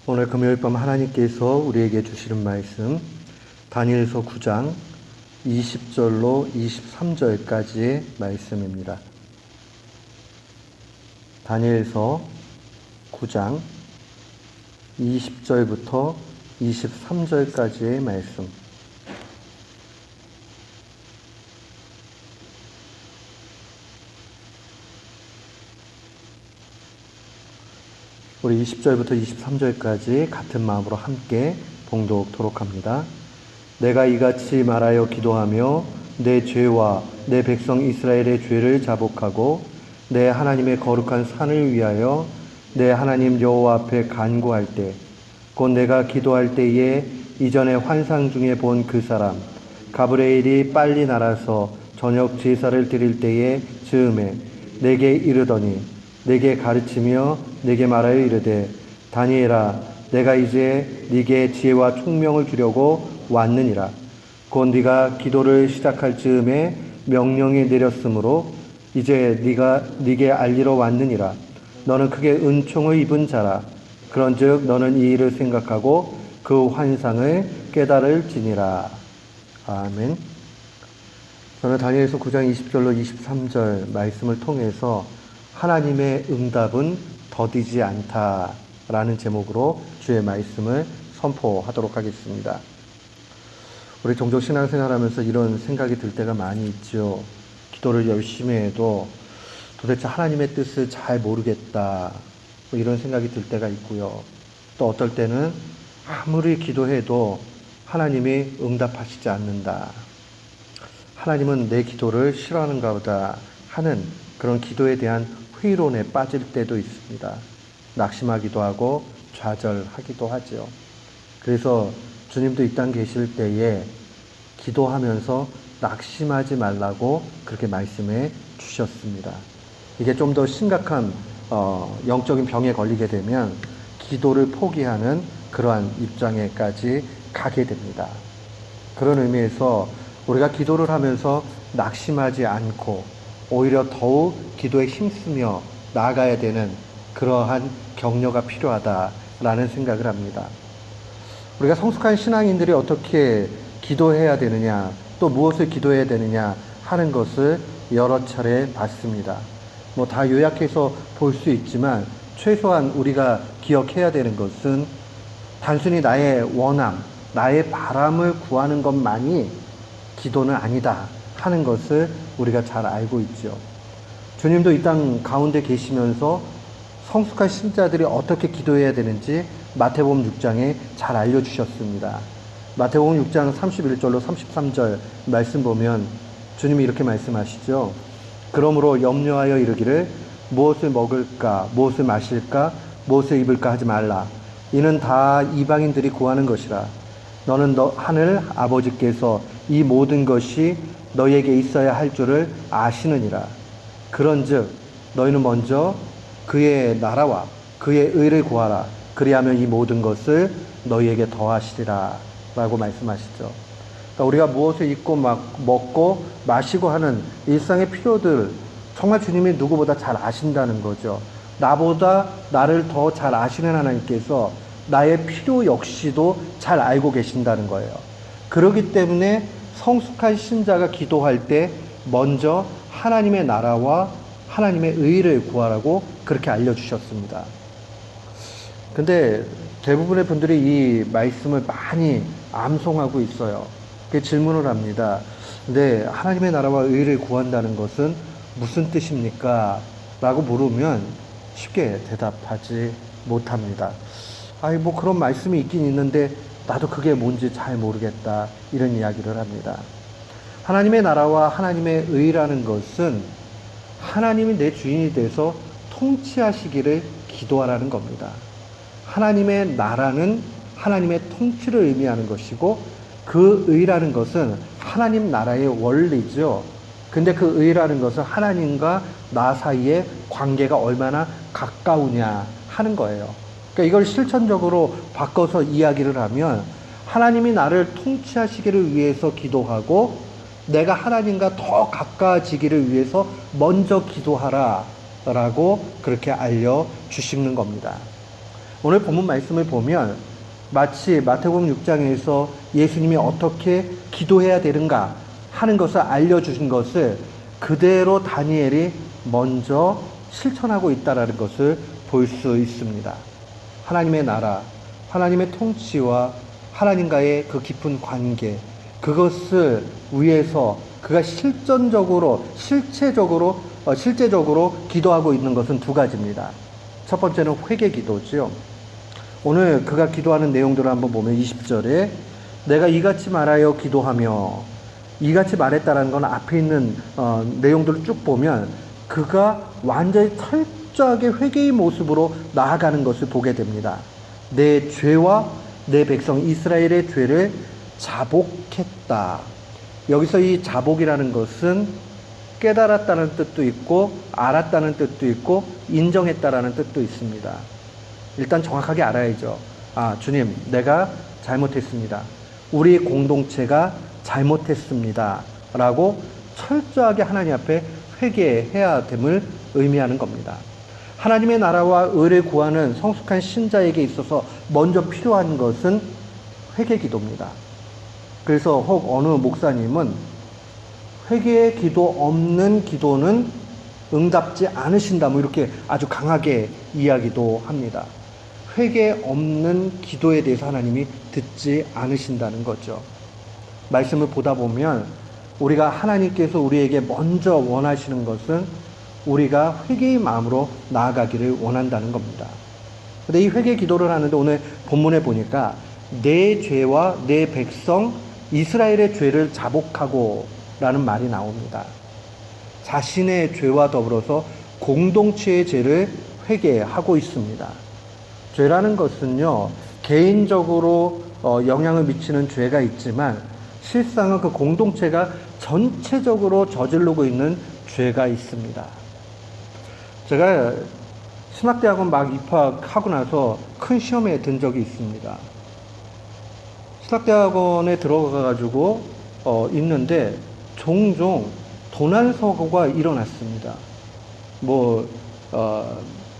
오늘 금요일 밤 하나님께서 우리에게 주시는 말씀 다니엘서 9장 20절로 23절까지의 말씀입니다. 다니엘서 9장 20절부터 23절까지의 말씀. 우리 20절부터 23절까지 같은 마음으로 함께 봉독토록 합니다. 내가 이같이 말하여 기도하며 내 죄와 내 백성 이스라엘의 죄를 자복하고 내 하나님의 거룩한 산을 위하여 내 하나님 여호와 앞에 간구할 때, 곧 내가 기도할 때에 이전에 환상 중에 본 그 사람 가브리엘이 빨리 날아서 저녁 제사를 드릴 때에 즈음에 내게 이르더니 내게 가르치며 내게 말하여 이르되, 다니엘아, 내가 이제 네게 지혜와 총명을 주려고 왔느니라. 곧 네가 기도를 시작할 즈음에 명령이 내렸으므로 이제 네게 알리러 왔느니라. 너는 크게 은총을 입은 자라. 그런즉 너는 이 일을 생각하고 그 환상을 깨달을지니라. 아멘. 저는 다니엘서 9장 20절로 23절 말씀을 통해서 하나님의 응답은 더디지 않다라는 제목으로 주의 말씀을 선포하도록 하겠습니다. 우리 종종 신앙생활하면서 이런 생각이 들 때가 많이 있죠. 기도를 열심히 해도 도대체 하나님의 뜻을 잘 모르겠다, 이런 생각이 들 때가 있고요. 또 어떨 때는 아무리 기도해도 하나님이 응답하시지 않는다, 하나님은 내 기도를 싫어하는가 보다 하는 그런 기도에 대한 회의론에 빠질 때도 있습니다. 낙심하기도 하고 좌절하기도 하죠. 그래서 주님도 이 땅 계실 때에 기도하면서 낙심하지 말라고 그렇게 말씀해 주셨습니다. 이게 좀 더 심각한 영적인 병에 걸리게 되면 기도를 포기하는 그러한 입장에까지 가게 됩니다. 그런 의미에서 우리가 기도를 하면서 낙심하지 않고 오히려 더욱 기도에 힘쓰며 나아가야 되는 그러한 격려가 필요하다라는 생각을 합니다. 우리가 성숙한 신앙인들이 어떻게 기도해야 되느냐, 또 무엇을 기도해야 되느냐 하는 것을 여러 차례 봤습니다. 다 요약해서 볼 수 있지만 최소한 우리가 기억해야 되는 것은 단순히 나의 원함, 나의 바람을 구하는 것만이 기도는 아니다 하는 것을 우리가 잘 알고 있죠. 주님도 이 땅 가운데 계시면서 성숙한 신자들이 어떻게 기도해야 되는지 마태복음 6장에 잘 알려주셨습니다. 마태복음 6장 31절로 33절 말씀 보면 주님이 이렇게 말씀하시죠. 그러므로 염려하여 이르기를 무엇을 먹을까, 무엇을 마실까, 무엇을 입을까 하지 말라. 이는 다 이방인들이 구하는 것이라. 너는 하늘 아버지께서 이 모든 것이 너희에게 있어야 할 줄을 아시느니라. 그런즉 너희는 먼저 그의 나라와 그의 의를 구하라. 그리하면 이 모든 것을 너희에게 더하시리라 라고 말씀하시죠. 그러니까 우리가 무엇을 입고 먹고 마시고 하는 일상의 필요들, 정말 주님이 누구보다 잘 아신다는 거죠. 나보다 나를 더 잘 아시는 하나님께서 나의 필요 역시도 잘 알고 계신다는 거예요. 그렇기 때문에 성숙한 신자가 기도할 때 먼저 하나님의 나라와 하나님의 의를 구하라고 그렇게 알려주셨습니다. 근데 대부분의 분들이 이 말씀을 많이 암송하고 있어요. 질문을 합니다. 근데 하나님의 나라와 의를 구한다는 것은 무슨 뜻입니까? 라고 물으면 쉽게 대답하지 못합니다. 그런 말씀이 있긴 있는데 나도 그게 뭔지 잘 모르겠다, 이런 이야기를 합니다. 하나님의 나라와 하나님의 의라는 것은 하나님이 내 주인이 돼서 통치하시기를 기도하라는 겁니다. 하나님의 나라는 하나님의 통치를 의미하는 것이고, 그 의라는 것은 하나님 나라의 원리죠. 근데 그 의라는 것은 하나님과 나 사이의 관계가 얼마나 가까우냐 하는 거예요. 그러니까 이걸 실천적으로 바꿔서 이야기를 하면 하나님이 나를 통치하시기를 위해서 기도하고 내가 하나님과 더 가까워지기를 위해서 먼저 기도하라 라고 그렇게 알려주시는 겁니다. 오늘 본문 말씀을 보면 마치 마태복음 6장에서 예수님이 어떻게 기도해야 되는가 하는 것을 알려주신 것을 그대로 다니엘이 먼저 실천하고 있다는 것을 볼 수 있습니다. 하나님의 나라, 하나님의 통치와 하나님과의 그 깊은 관계, 그것을 위해서 그가 실제적으로 기도하고 있는 것은 두 가지입니다. 첫 번째는 회개 기도죠. 오늘 그가 기도하는 내용들을 한번 보면 20절에 내가 이같이 말하여 기도하며, 이같이 말했다라는 건 앞에 있는 내용들을 쭉 보면 그가 완전히 철저하게 회개의 모습으로 나아가는 것을 보게 됩니다. 내 죄와 내 백성 이스라엘의 죄를 자복했다. 여기서 이 자복이라는 것은 깨달았다는 뜻도 있고 알았다는 뜻도 있고 인정했다라는 뜻도 있습니다. 일단 정확하게 알아야죠. 주님, 내가 잘못했습니다. 우리 공동체가 잘못했습니다. 라고 철저하게 하나님 앞에 회개해야 됨을 의미하는 겁니다. 하나님의 나라와 의를 구하는 성숙한 신자에게 있어서 먼저 필요한 것은 회개 기도입니다. 그래서 혹 어느 목사님은 회개의 기도 없는 기도는 응답지 않으신다, 이렇게 아주 강하게 이야기도 합니다. 회개 없는 기도에 대해서 하나님이 듣지 않으신다는 거죠. 말씀을 보다 보면 우리가 하나님께서 우리에게 먼저 원하시는 것은 우리가 회개의 마음으로 나아가기를 원한다는 겁니다. 근데 이 회개 기도를 하는데 오늘 본문에 보니까 내 죄와 내 백성 이스라엘의 죄를 자복하고 라는 말이 나옵니다. 자신의 죄와 더불어서 공동체의 죄를 회개하고 있습니다. 죄라는 것은요, 개인적으로 영향을 미치는 죄가 있지만 실상은 그 공동체가 전체적으로 저지르고 있는 죄가 있습니다. 제가 신학대학원 막 입학하고 나서 큰 시험에 든 적이 있습니다. 신학대학원에 들어가가지고 있는데 종종 도난사고가 일어났습니다.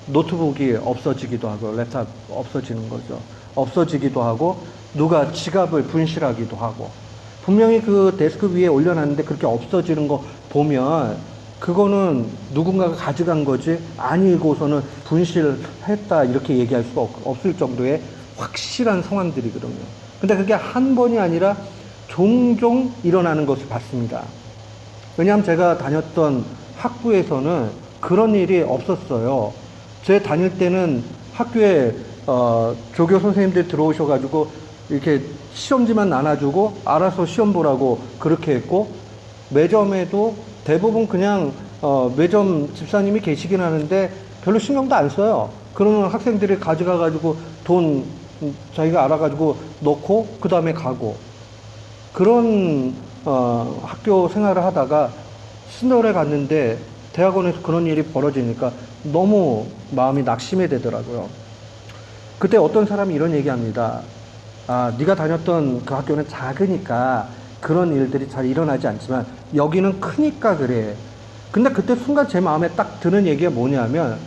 노트북이 없어지기도 하고 랩탑 없어지는 거죠. 없어지기도 하고 누가 지갑을 분실하기도 하고, 분명히 그 데스크 위에 올려놨는데 그렇게 없어지는 거 보면 그거는 누군가가 가져간 거지 아니고서는 분실했다 이렇게 얘기할 수가 없을 정도의 확실한 상황들이거든요. 근데 그게 한 번이 아니라 종종 일어나는 것을 봤습니다. 왜냐하면 제가 다녔던 학부에서는 그런 일이 없었어요. 제 다닐 때는 학교에 조교 선생님들 들어오셔가지고 이렇게 시험지만 나눠주고 알아서 시험 보라고 그렇게 했고, 매점에도 대부분 그냥 매점 집사님이 계시긴 하는데 별로 신경도 안 써요. 그러면 학생들이 가져가가지고 돈 자기가 알아가지고 넣고 그 다음에 가고, 그런 학교 생활을 하다가 신대원에 갔는데 대학원에서 그런 일이 벌어지니까 너무 마음이 낙심이 되더라고요. 그때 어떤 사람이 이런 얘기합니다. 네가 다녔던 그 학교는 작으니까 그런 일들이 잘 일어나지 않지만 여기는 크니까 그래. 근데 그때 순간 제 마음에 딱 드는 얘기가 뭐냐면,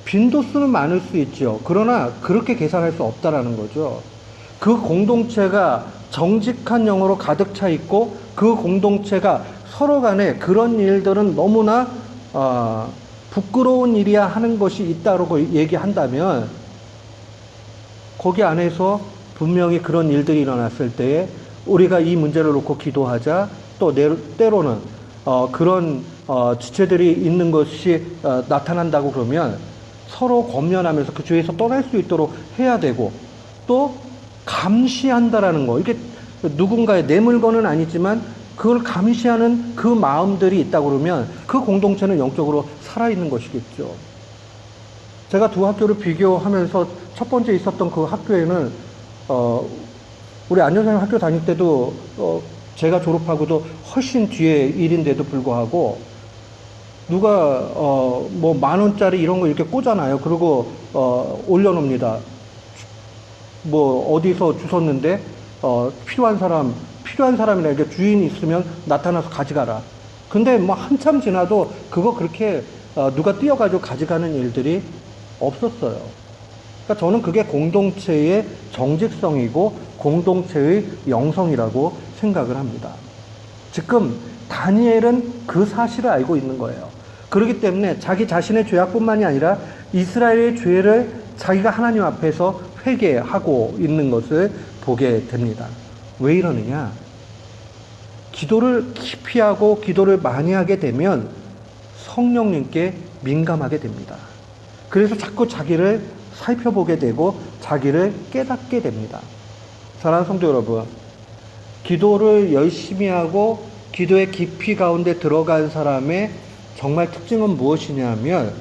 빈도수는 많을 수 있죠. 그러나 그렇게 계산할 수 없다라는 거죠. 그 공동체가 정직한 영으로 가득 차 있고 그 공동체가 서로 간에 그런 일들은 너무나 부끄러운 일이야 하는 것이 있다고 얘기한다면, 거기 안에서 분명히 그런 일들이 일어났을 때에 우리가 이 문제를 놓고 기도하자, 또 때로는 그런 지체들이 있는 것이 나타난다고 그러면 서로 권면하면서 그 죄에서 떠날 수 있도록 해야 되고, 또 감시한다라는 거, 이게 누군가의 내 물건은 아니지만 그걸 감시하는 그 마음들이 있다고 그러면 그 공동체는 영적으로 살아있는 것이겠죠. 제가 두 학교를 비교하면서 첫 번째 있었던 그 학교에는 우리 안전사님 학교 다닐 때도 제가 졸업하고도 훨씬 뒤에 일인데도 불구하고 누가 10,000원짜리 이런 거 이렇게 꽂아놔요. 그리고 올려놓습니다. 어디서 주웠는데 필요한 사람이나 이렇게 주인이 있으면 나타나서 가져가라. 근데 한참 지나도 그거 그렇게 누가 뛰어가지고 가져가는 일들이 없었어요. 그러니까 저는 그게 공동체의 정직성이고 공동체의 영성이라고 생각을 합니다. 지금 다니엘은 그 사실을 알고 있는 거예요. 그렇기 때문에 자기 자신의 죄악뿐만이 아니라 이스라엘의 죄를 자기가 하나님 앞에서 회개하고 있는 것을 보게 됩니다. 왜 이러느냐? 기도를 깊이 하고 기도를 많이 하게 되면 성령님께 민감하게 됩니다. 그래서 자꾸 자기를 살펴보게 되고 자기를 깨닫게 됩니다. 사랑하는 성도 여러분, 기도를 열심히 하고 기도의 깊이 가운데 들어간 사람의 정말 특징은 무엇이냐면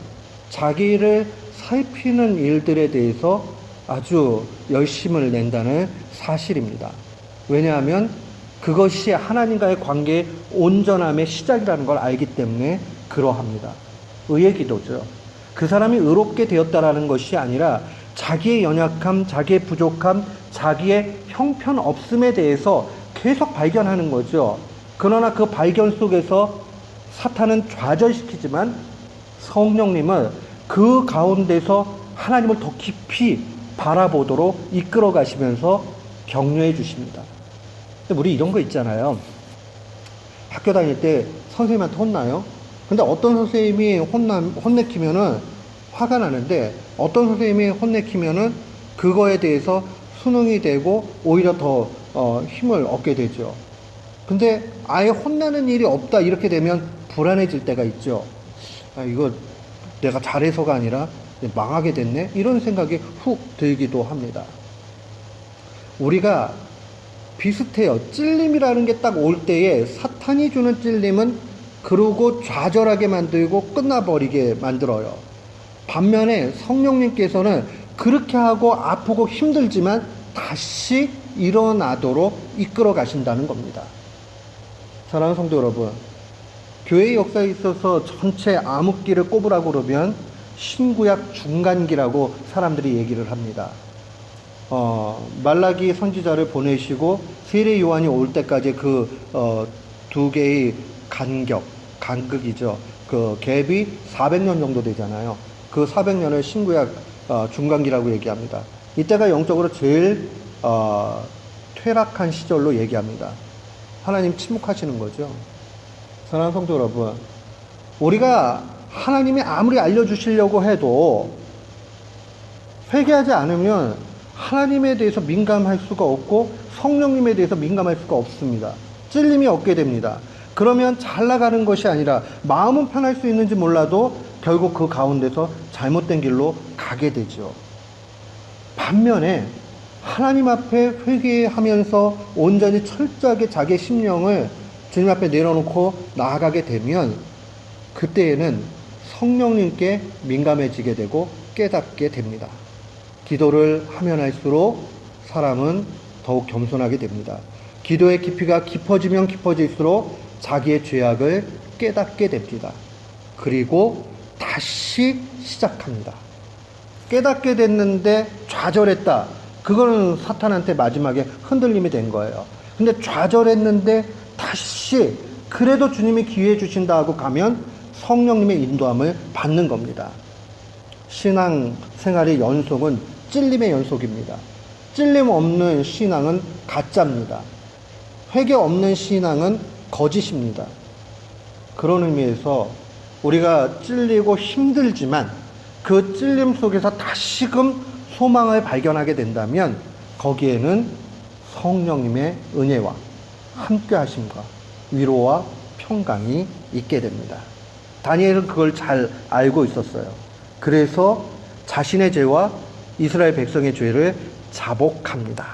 자기를 살피는 일들에 대해서 아주 열심을 낸다는 사실입니다. 왜냐하면 그것이 하나님과의 관계의 온전함의 시작이라는 걸 알기 때문에 그러합니다. 의의 기도죠. 그 사람이 의롭게 되었다라는 것이 아니라 자기의 연약함, 자기의 부족함, 자기의 형편없음에 대해서 계속 발견하는 거죠. 그러나 그 발견 속에서 사탄은 좌절시키지만 성령님은 그 가운데서 하나님을 더 깊이 바라보도록 이끌어 가시면서 격려해 주십니다. 근데 우리 이런 거 있잖아요. 학교 다닐 때 선생님한테 혼나요. 근데 어떤 선생님이 혼내키면은 화가 나는데 어떤 선생님이 혼내키면은 그거에 대해서 순응이 되고 오히려 더 힘을 얻게 되죠. 근데 아예 혼나는 일이 없다 이렇게 되면 불안해질 때가 있죠. 아, 이거 내가 잘해서가 아니라 망하게 됐네? 이런 생각이 훅 들기도 합니다. 우리가 비슷해요. 찔림이라는 게 딱 올 때에 사탄이 주는 찔림은 그러고 좌절하게 만들고 끝나버리게 만들어요. 반면에 성령님께서는 그렇게 하고 아프고 힘들지만 다시 일어나도록 이끌어 가신다는 겁니다. 사랑하는 성도 여러분, 교회의 역사에 있어서 전체 암흑기를 꼽으라고 그러면 신구약 중간기라고 사람들이 얘기를 합니다. 말라기 선지자를 보내시고 세례 요한이 올 때까지 두 개의 간극이죠. 그 갭이 400년 정도 되잖아요. 그 400년을 신구약 중간기라고 얘기합니다. 이때가 영적으로 제일 퇴락한 시절로 얘기합니다. 하나님 침묵하시는 거죠. 사랑하는 성도 여러분, 우리가 하나님이 아무리 알려주시려고 해도 회개하지 않으면 하나님에 대해서 민감할 수가 없고 성령님에 대해서 민감할 수가 없습니다. 찔림이 없게 됩니다. 그러면 잘 나가는 것이 아니라 마음은 편할 수 있는지 몰라도 결국 그 가운데서 잘못된 길로 가게 되죠. 반면에 하나님 앞에 회개하면서 온전히 철저하게 자기의 심령을 주님 앞에 내려놓고 나아가게 되면 그때에는 성령님께 민감해지게 되고 깨닫게 됩니다. 기도를 하면 할수록 사람은 더욱 겸손하게 됩니다. 기도의 깊이가 깊어지면 깊어질수록 자기의 죄악을 깨닫게 됩니다. 그리고 다시 시작합니다. 깨닫게 됐는데 좌절했다. 그거는 사탄한테 마지막에 흔들림이 된 거예요. 근데 좌절했는데 다시 그래도 주님이 기회 주신다 하고 가면 성령님의 인도함을 받는 겁니다. 신앙 생활의 연속은 찔림의 연속입니다. 찔림 없는 신앙은 가짜입니다. 회개 없는 신앙은 거짓입니다. 그런 의미에서 우리가 찔리고 힘들지만 그 찔림 속에서 다시금 소망을 발견하게 된다면 거기에는 성령님의 은혜와 함께 하심과 위로와 평강이 있게 됩니다. 다니엘은 그걸 잘 알고 있었어요. 그래서 자신의 죄와 이스라엘 백성의 죄를 자복합니다.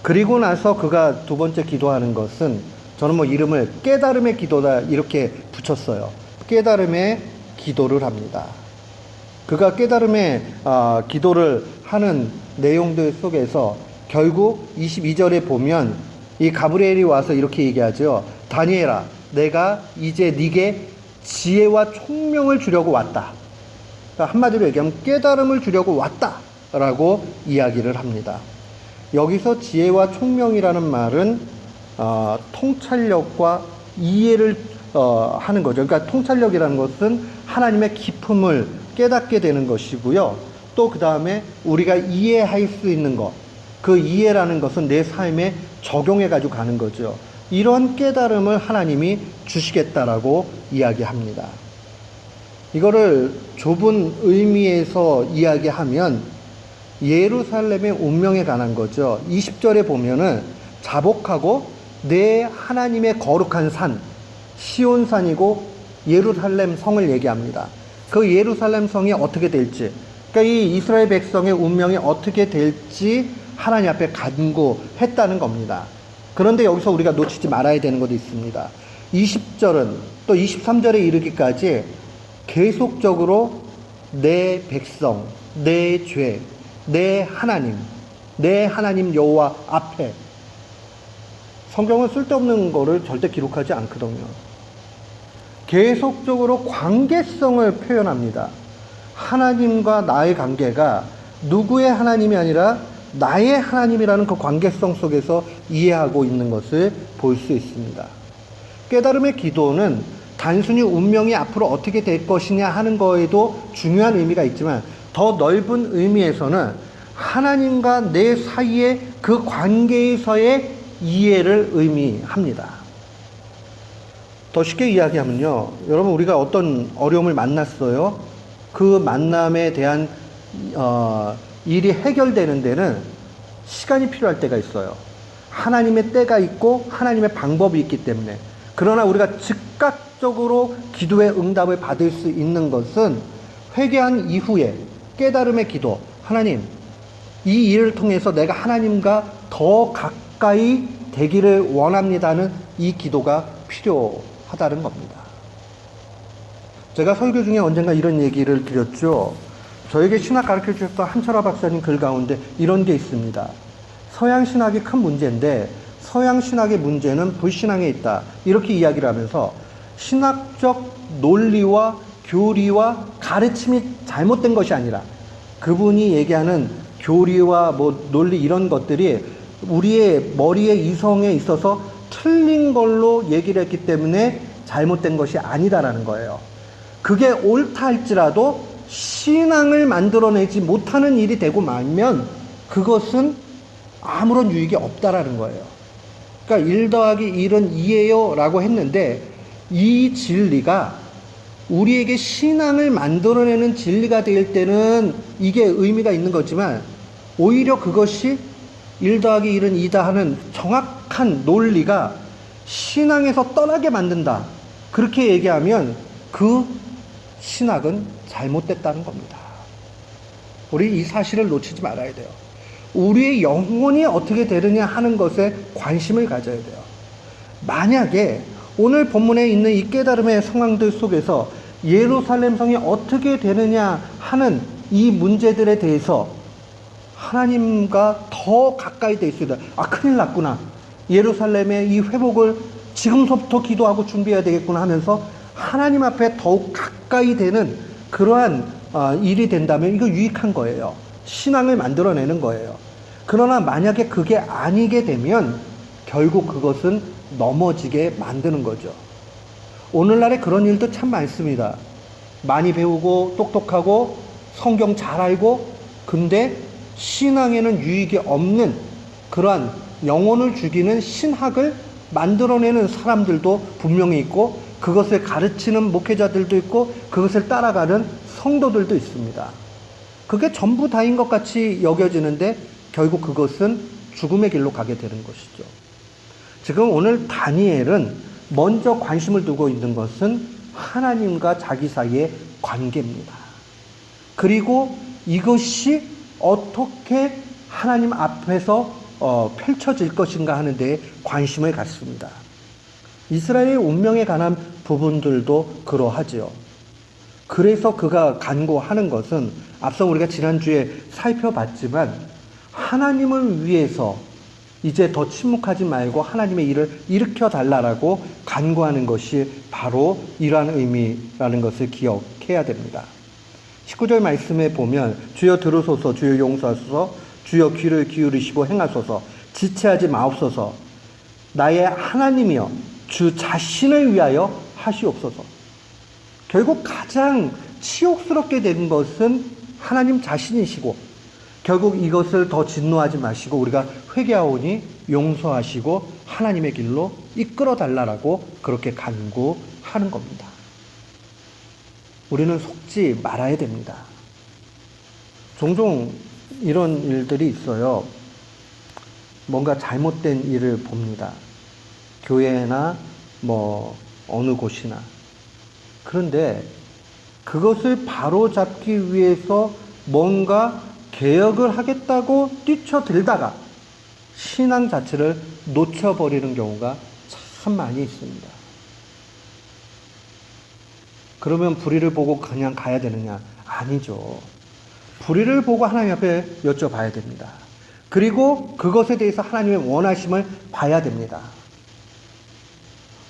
그리고 나서 그가 두 번째 기도하는 것은 저는 이름을 깨달음의 기도다 이렇게 붙였어요. 깨달음의 기도를 합니다. 그가 깨달음의 기도를 하는 내용들 속에서 결국 22절에 보면 이 가브리엘이 와서 이렇게 얘기하죠. 다니엘아, 내가 이제 네게 지혜와 총명을 주려고 왔다. 그러니까 한마디로 얘기하면 깨달음을 주려고 왔다라고 이야기를 합니다. 여기서 지혜와 총명이라는 말은 통찰력과 이해를 하는 거죠. 그러니까 통찰력이라는 것은 하나님의 기품을 깨닫게 되는 것이고요. 또 그 다음에 우리가 이해할 수 있는 것, 그 이해라는 것은 내 삶에 적용해 가지고 가는 거죠. 이런 깨달음을 하나님이 주시겠다라고 이야기합니다. 이거를 좁은 의미에서 이야기하면 예루살렘의 운명에 관한 거죠. 20절에 보면은 자복하고 내 하나님의 거룩한 산, 시온산이고 예루살렘 성을 얘기합니다. 그 예루살렘 성이 어떻게 될지, 그러니까 이 이스라엘 백성의 운명이 어떻게 될지 하나님 앞에 간구했다는 겁니다. 그런데 여기서 우리가 놓치지 말아야 되는 것도 있습니다. 20절은 또 23절에 이르기까지 계속적으로 내 백성, 내 죄, 내 하나님 여호와 앞에, 성경은 쓸데없는 거를 절대 기록하지 않거든요. 계속적으로 관계성을 표현합니다. 하나님과 나의 관계가 누구의 하나님이 아니라 나의 하나님이라는 그 관계성 속에서 이해하고 있는 것을 볼 수 있습니다. 깨달음의 기도는 단순히 운명이 앞으로 어떻게 될 것이냐 하는 거에도 중요한 의미가 있지만, 더 넓은 의미에서는 하나님과 내 사이의 그 관계에서의 이해를 의미합니다. 더 쉽게 이야기하면요, 여러분, 우리가 어떤 어려움을 만났어요. 그 만남에 대한 일이 해결되는 데는 시간이 필요할 때가 있어요. 하나님의 때가 있고 하나님의 방법이 있기 때문에. 그러나 우리가 즉각적으로 기도의 응답을 받을 수 있는 것은 회개한 이후에 깨달음의 기도, 하나님, 이 일을 통해서 내가 하나님과 더 가까이 되기를 원합니다는 이 기도가 필요하다는 겁니다. 제가 설교 중에 언젠가 이런 얘기를 드렸죠. 저에게 신학 가르쳐 주셨던 한철아 박사님 글 가운데 이런 게 있습니다. 서양 신학이 큰 문제인데 서양 신학의 문제는 불신앙에 있다, 이렇게 이야기를 하면서 신학적 논리와 교리와 가르침이 잘못된 것이 아니라, 그분이 얘기하는 교리와 논리 이런 것들이 우리의 머리의 이성에 있어서 틀린 걸로 얘기를 했기 때문에 잘못된 것이 아니다라는 거예요. 그게 옳다 할지라도 신앙을 만들어내지 못하는 일이 되고 말면 그것은 아무런 유익이 없다라는 거예요. 그러니까 1 더하기 1은 2예요 라고 했는데, 이 진리가 우리에게 신앙을 만들어내는 진리가 될 때는 이게 의미가 있는 거지만, 오히려 그것이 1 더하기 1은 2다 하는 정확한 논리가 신앙에서 떠나게 만든다, 그렇게 얘기하면 그 신학은 잘못됐다는 겁니다. 우리 이 사실을 놓치지 말아야 돼요. 우리의 영혼이 어떻게 되느냐 하는 것에 관심을 가져야 돼요. 만약에 오늘 본문에 있는 이 깨달음의 상황들 속에서 예루살렘 성이 어떻게 되느냐 하는 이 문제들에 대해서 하나님과 더 가까이 돼 있어야 돼. 큰일 났구나, 예루살렘의 이 회복을 지금서부터 기도하고 준비해야 되겠구나 하면서 하나님 앞에 더욱 가까이 되는 그러한 일이 된다면 이거 유익한 거예요. 신앙을 만들어내는 거예요. 그러나 만약에 그게 아니게 되면 결국 그것은 넘어지게 만드는 거죠. 오늘날에 그런 일도 참 많습니다. 많이 배우고 똑똑하고 성경 잘 알고, 근데 신앙에는 유익이 없는 그러한 영혼을 죽이는 신학을 만들어내는 사람들도 분명히 있고, 그것을 가르치는 목회자들도 있고, 그것을 따라가는 성도들도 있습니다. 그게 전부 다인 것 같이 여겨지는데 결국 그것은 죽음의 길로 가게 되는 것이죠. 지금 오늘 다니엘은 먼저 관심을 두고 있는 것은 하나님과 자기 사이의 관계입니다. 그리고 이것이 어떻게 하나님 앞에서 펼쳐질 것인가 하는 데에 관심을 갖습니다. 이스라엘의 운명에 관한 부분들도 그러하지요. 그래서 그가 간구하는 것은 앞서 우리가 지난주에 살펴봤지만, 하나님을 위해서 이제 더 침묵하지 말고 하나님의 일을 일으켜 달라라고 간구하는 것이 바로 이러한 의미라는 것을 기억해야 됩니다. 19절 말씀에 보면 주여 들으소서, 주여 용서하소서, 주여 귀를 기울이시고 행하소서, 지체하지 마옵소서, 나의 하나님이여 주 자신을 위하여 하시옵소서. 결국 가장 치욕스럽게 된 것은 하나님 자신이시고 결국 이것을 더 진노하지 마시고 우리가 회개하오니 용서하시고 하나님의 길로 이끌어 달라라고 그렇게 간구하는 겁니다. 우리는 속지 말아야 됩니다. 종종 이런 일들이 있어요. 뭔가 잘못된 일을 봅니다. 교회나 어느 곳이나. 그런데 그것을 바로잡기 위해서 뭔가 개혁을 하겠다고 뛰쳐들다가 신앙 자체를 놓쳐버리는 경우가 참 많이 있습니다. 그러면 불의를 보고 그냥 가야 되느냐? 아니죠. 불의를 보고 하나님 앞에 여쭤봐야 됩니다. 그리고 그것에 대해서 하나님의 원하심을 봐야 됩니다.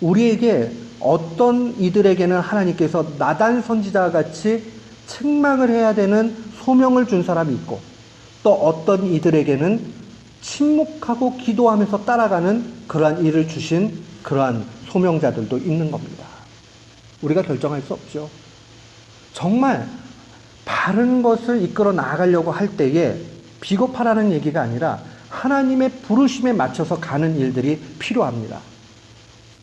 우리에게 어떤 이들에게는 하나님께서 나단 선지자와 같이 책망을 해야 되는 소명을 준 사람이 있고 또 어떤 이들에게는 침묵하고 기도하면서 따라가는 그러한 일을 주신 그러한 소명자들도 있는 겁니다. 우리가 결정할 수 없죠. 정말 바른 것을 이끌어 나아가려고 할 때에 비겁하라는 얘기가 아니라 하나님의 부르심에 맞춰서 가는 일들이 필요합니다.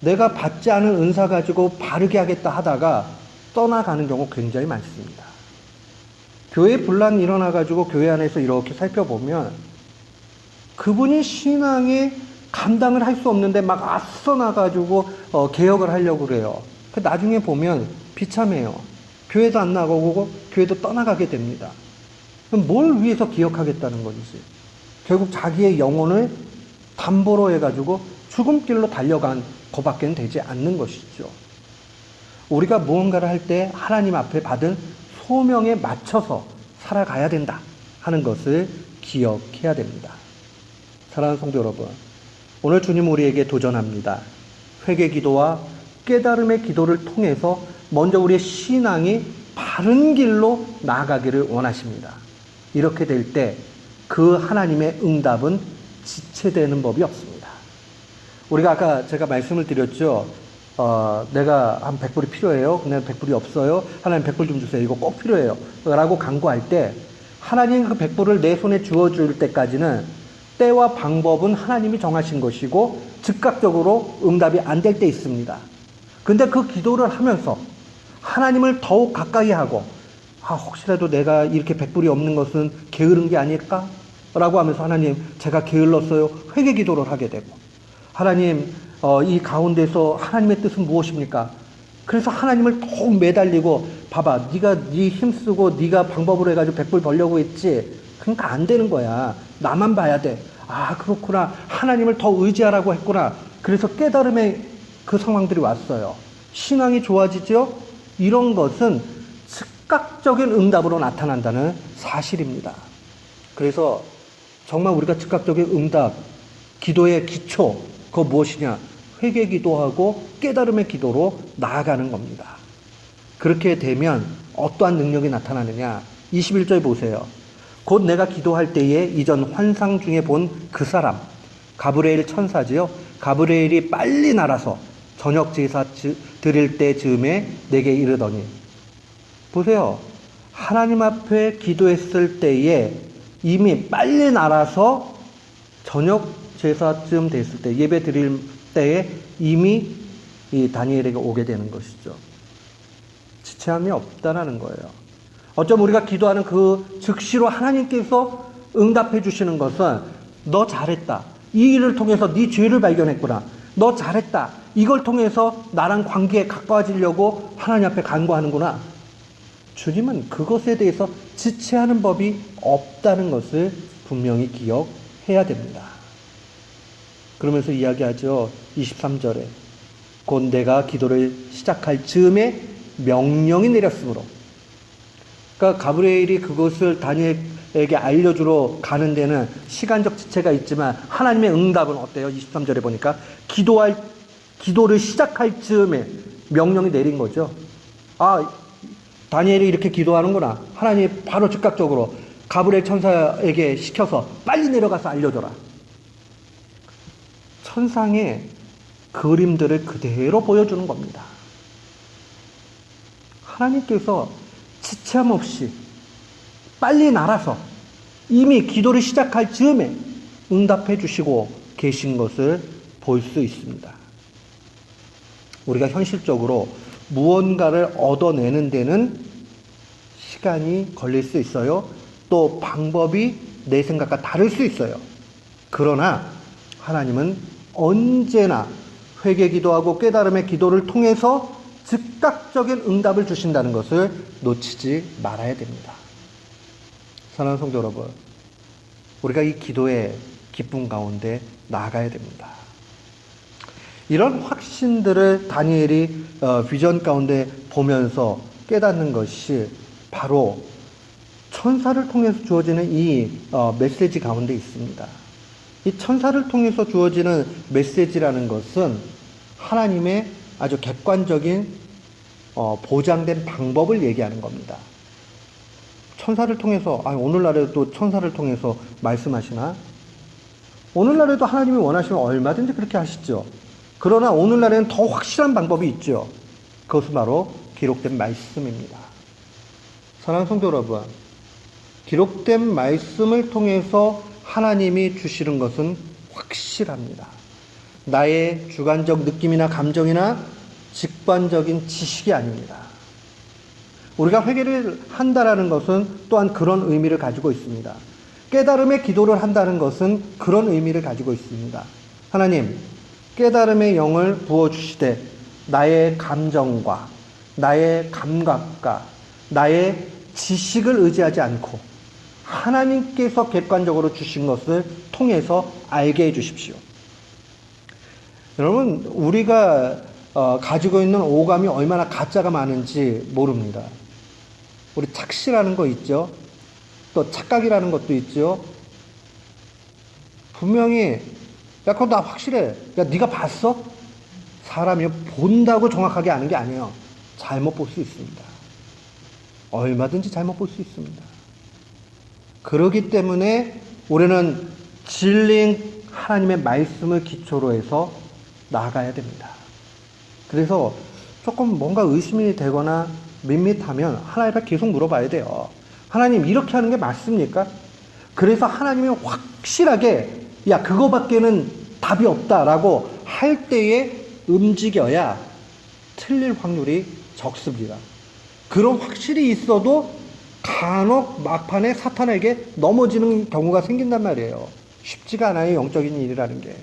내가 받지 않은 은사 가지고 바르게 하겠다 하다가 떠나가는 경우 굉장히 많습니다. 교회 분란이 일어나가지고 교회 안에서 이렇게 살펴보면 그분이 신앙에 감당을 할 수 없는데 막 앞서 나가지고 개혁을 하려고 그래요. 나중에 보면 비참해요. 교회도 안 나가고 교회도 떠나가게 됩니다. 그럼 뭘 위해서 기억하겠다는 건지. 결국 자기의 영혼을 담보로 해가지고 죽음길로 달려간 것밖에 되지 않는 것이죠. 우리가 무언가를 할 때 하나님 앞에 받은 소명에 맞춰서 살아가야 된다 하는 것을 기억해야 됩니다. 사랑하는 성도 여러분, 오늘 주님 우리에게 도전합니다. 회개 기도와 깨달음의 기도를 통해서 먼저 우리의 신앙이 바른 길로 나아가기를 원하십니다. 이렇게 될 때 그 하나님의 응답은 지체되는 법이 없습니다. 우리가 아까 제가 말씀을 드렸죠. 내가 한 100불이 필요해요. 근데 100불이 없어요. 하나님 100불 좀 주세요. 이거 꼭 필요해요. 라고 간구할 때 하나님 그 100불을 내 손에 주어줄 때까지는 때와 방법은 하나님이 정하신 것이고 즉각적으로 응답이 안 될 때 있습니다. 근데 그 기도를 하면서 하나님을 더욱 가까이 하고 혹시라도 내가 이렇게 100불이 없는 것은 게으른 게 아닐까? 라고 하면서 하나님 제가 게을렀어요. 회개 기도를 하게 되고 하나님 이 가운데서 하나님의 뜻은 무엇입니까? 그래서 하나님을 더욱 매달리고 봐봐 네가 네 힘쓰고 네가 방법으로 해가지고 100불 벌려고 했지 그러니까 안 되는 거야. 나만 봐야 돼. 그렇구나. 하나님을 더 의지하라고 했구나. 그래서 깨달음의 그 상황들이 왔어요. 신앙이 좋아지죠? 이런 것은 즉각적인 응답으로 나타난다는 사실입니다. 그래서 정말 우리가 즉각적인 응답, 기도의 기초, 그거 무엇이냐? 회개 기도하고 깨달음의 기도로 나아가는 겁니다. 그렇게 되면 어떠한 능력이 나타나느냐? 21절 보세요. 곧 내가 기도할 때에 이전 환상 중에 본 그 사람, 가브리엘 천사지요. 가브리엘이 빨리 날아서 저녁 제사 드릴 때 즈음에 내게 이르더니 보세요. 하나님 앞에 기도했을 때에 이미 빨리 날아서 저녁 제사쯤 됐을 때 예배 드릴 때에 이미 이 다니엘에게 오게 되는 것이죠. 지체함이 없다라는 거예요. 어쩜 우리가 기도하는 그 즉시로 하나님께서 응답해 주시는 것은 너 잘했다. 이 일을 통해서 네 죄를 발견했구나. 너 잘했다. 이걸 통해서 나랑 관계에 가까워지려고 하나님 앞에 간구하는구나. 주님은 그것에 대해서 지체하는 법이 없다는 것을 분명히 기억해야 됩니다. 그러면서 이야기하죠. 23절에 곧 내가 기도를 시작할 즈음에 명령이 내렸으므로 그러니까 가브리엘이 그것을 다니엘에게 알려주러 가는 데는 시간적 지체가 있지만 하나님의 응답은 어때요? 23절에 보니까 기도를 시작할 즈음에 명령이 내린 거죠. 다니엘이 이렇게 기도하는구나. 하나님이 바로 즉각적으로 가브리엘 천사에게 시켜서 빨리 내려가서 알려줘라. 천상의 그림들을 그대로 보여주는 겁니다. 하나님께서 지체함 없이 빨리 날아서 이미 기도를 시작할 즈음에 응답해 주시고 계신 것을 볼 수 있습니다. 우리가 현실적으로 무언가를 얻어내는 데는 시간이 걸릴 수 있어요. 또 방법이 내 생각과 다를 수 있어요. 그러나 하나님은 언제나 회개 기도하고 깨달음의 기도를 통해서 즉각적인 응답을 주신다는 것을 놓치지 말아야 됩니다. 사랑하는 성도 여러분, 우리가 이 기도의 기쁨 가운데 나아가야 됩니다. 이런 확신들을 다니엘이 비전 가운데 보면서 깨닫는 것이 바로 천사를 통해서 주어지는 이 메시지 가운데 있습니다. 이 천사를 통해서 주어지는 메시지라는 것은 하나님의 아주 객관적인 보장된 방법을 얘기하는 겁니다. 천사를 통해서, 오늘날에도 천사를 통해서 말씀하시나? 오늘날에도 하나님이 원하시면 얼마든지 그렇게 하시죠. 그러나 오늘날에는 더 확실한 방법이 있죠. 그것은 바로 기록된 말씀입니다. 사랑하는 성도 여러분, 기록된 말씀을 통해서 하나님이 주시는 것은 확실합니다. 나의 주관적 느낌이나 감정이나 직관적인 지식이 아닙니다. 우리가 회개를 한다라는 것은 또한 그런 의미를 가지고 있습니다. 깨달음의 기도를 한다는 것은 그런 의미를 가지고 있습니다. 하나님, 깨달음의 영을 부어주시되 나의 감정과 나의 감각과 나의 지식을 의지하지 않고 하나님께서 객관적으로 주신 것을 통해서 알게 해주십시오. 여러분, 우리가 가지고 있는 오감이 얼마나 가짜가 많은지 모릅니다. 우리 착시라는 거 있죠. 또 착각이라는 것도 있죠. 분명히 야, 그거 나 확실해. 야, 네가 봤어? 사람이 본다고 정확하게 아는 게 아니에요. 잘못 볼 수 있습니다. 얼마든지 잘못 볼 수 있습니다. 그렇기 때문에 우리는 진리인 하나님의 말씀을 기초로 해서 나아가야 됩니다. 그래서 조금 뭔가 의심이 되거나 밋밋하면 하나님 앞에 계속 물어봐야 돼요. 하나님, 이렇게 하는 게 맞습니까? 그래서 하나님이 확실하게 야, 그거밖에는 답이 없다라고 할 때에 움직여야 틀릴 확률이 적습니다. 그런 확실히 있어도 간혹 막판에 사탄에게 넘어지는 경우가 생긴단 말이에요. 쉽지가 않아요, 영적인 일이라는 게.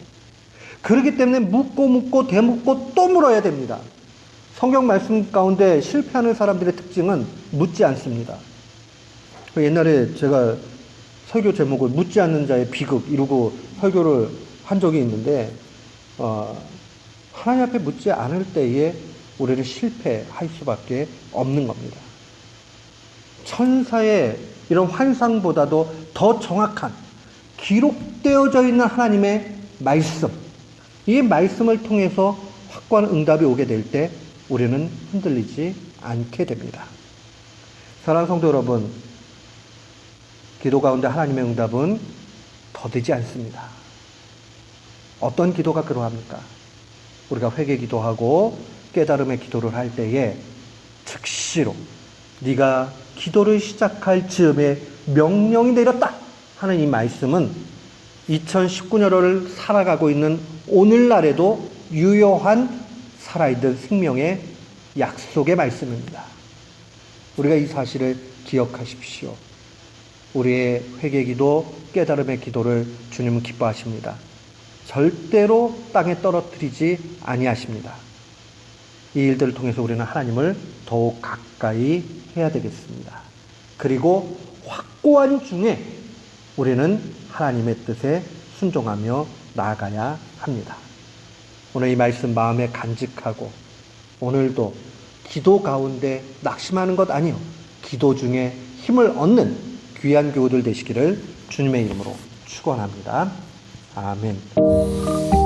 그렇기 때문에 묻고 되묻고 또 물어야 됩니다. 성경 말씀 가운데 실패하는 사람들의 특징은 묻지 않습니다. 옛날에 제가 설교 제목을 묻지 않는 자의 비극 이러고 설교를 한 적이 있는데 하나님 앞에 묻지 않을 때에 우리는 실패할 수밖에 없는 겁니다. 천사의 이런 환상보다도 더 정확한 기록되어져 있는 하나님의 말씀, 이 말씀을 통해서 확고한 응답이 오게 될 때 우리는 흔들리지 않게 됩니다. 사랑하는 성도 여러분, 기도 가운데 하나님의 응답은 더디지 않습니다. 어떤 기도가 그러합니까? 우리가 회개 기도하고 깨달음의 기도를 할 때에 즉시로 네가 기도를 시작할 즈음에 명령이 내렸다 하는 이 말씀은 2019년을 살아가고 있는 오늘날에도 유효한 살아있는 생명의 약속의 말씀입니다. 우리가 이 사실을 기억하십시오. 우리의 회개기도, 깨달음의 기도를 주님은 기뻐하십니다. 절대로 땅에 떨어뜨리지 아니하십니다. 이 일들을 통해서 우리는 하나님을 더욱 가까이 해야 되겠습니다. 그리고 확고한 중에 우리는 하나님의 뜻에 순종하며 나아가야 합니다. 오늘 이 말씀 마음에 간직하고 오늘도 기도 가운데 낙심하는 것 아니요, 기도 중에 힘을 얻는 귀한 교우들 되시기를 주님의 이름으로 축원합니다. 아멘.